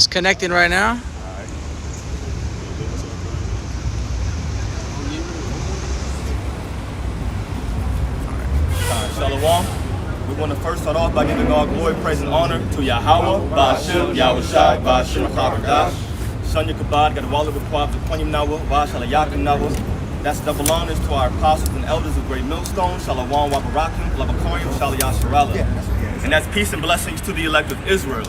It's connecting right now. Shalom. We want to first start off by giving all glory, praise, and honor to Yahweh, Ba'ashem, Yahushai, Ba'ashem, Chabadash, Shanya Kabad, Gadwala, B'Quab, Z'Quanyim Nawa, Va'ashalayakim Nawa. That's double honors to our apostles and elders of Great Millstone, Shalom, Wabarakim, Labakorium, Shalayasharala. And that's peace and blessings to the elect of Israel.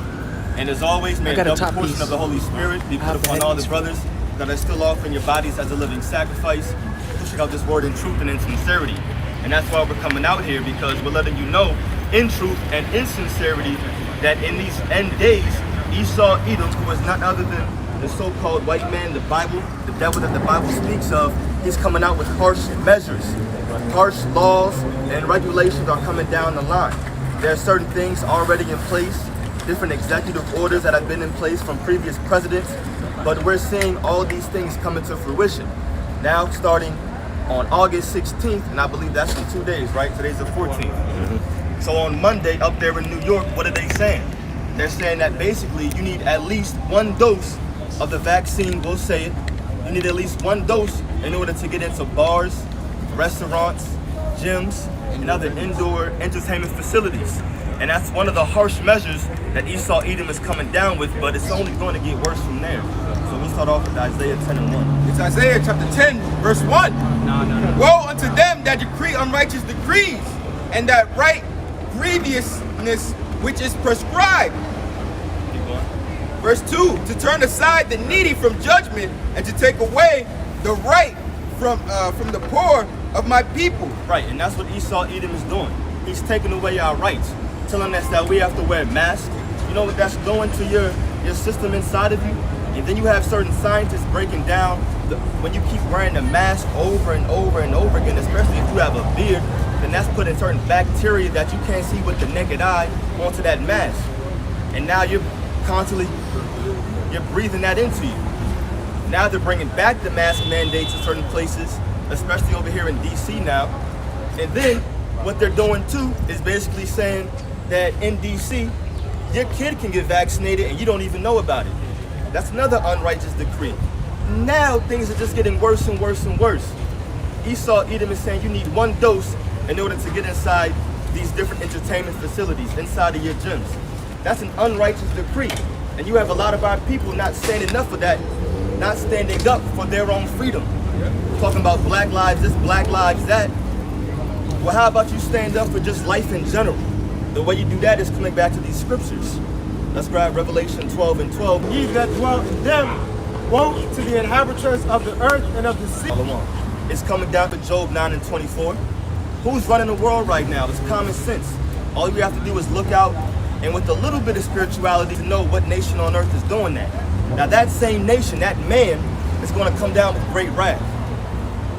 And as always, may a double portion of the Holy Spirit be put upon all the brothers that are still offering your bodies as a living sacrifice, pushing out this word in truth and in sincerity. And that's why we're coming out here, because we're letting you know in truth and in sincerity that in these end days, Esau Edom, who is none other than the so-called white man, the Bible, the devil that the Bible speaks of, he's coming out with harsh measures. Harsh laws and regulations are coming down the line. There are certain things already in place, different executive orders that have been in place from previous presidents, but we're seeing all these things come into fruition. Now starting on August 16th, and I believe that's in 2 days, right? Today's the 14th. So on Monday up there in New York, what are they saying? They're saying that basically you need at least 1 dose of the vaccine, we'll say it. You need at least 1 dose in order to get into bars, restaurants, gyms, and other indoor entertainment facilities. And that's one of the harsh measures that Esau Edom is coming down with, but it's only going to get worse from there. So we'll start off with Isaiah 10 and 1. It's Isaiah chapter 10, verse 1. No. Woe unto them that decree unrighteous decrees, and that write grievousness which is prescribed. Keep going. Verse 2, to turn aside the needy from judgment, and to take away the right from the poor of my people. Right, and that's what Esau Edom is doing. He's taking away our rights, telling us that we have to wear masks. You know what that's doing to your system inside of you? And then you have certain scientists breaking down when you keep wearing the mask over and over and over again, especially if you have a beard, then that's putting certain bacteria that you can't see with the naked eye onto that mask. And now you're constantly breathing that into you. Now they're bringing back the mask mandates in certain places, especially over here in DC now. And then what they're doing too is basically saying that in DC, your kid can get vaccinated and you don't even know about it. That's another unrighteous decree. Now things are just getting worse and worse and worse. Esau Edom is saying you need 1 dose in order to get inside these different entertainment facilities, inside of your gyms. That's an unrighteous decree. And you have a lot of our people not standing up for that, not standing up for their own freedom. Talking about black lives this, black lives that. Well, how about you stand up for just life in general? The way you do that is coming back to these scriptures. Let's grab Revelation 12 and 12. Ye that dwell in them, woe to the inhabitants of the earth and of the sea. It's coming down to Job 9 and 24. Who's running the world right now? It's common sense. All you have to do is look out and with a little bit of spirituality to know what nation on earth is doing that. Now that same nation, that man, is going to come down with great wrath.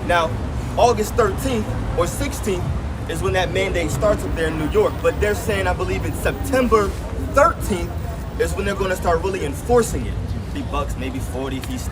Now, August 13th or 16th is when that mandate starts up there in New York, but they're saying, I believe it's September 13th is when they're going to start really enforcing it. $50, maybe 40 if he's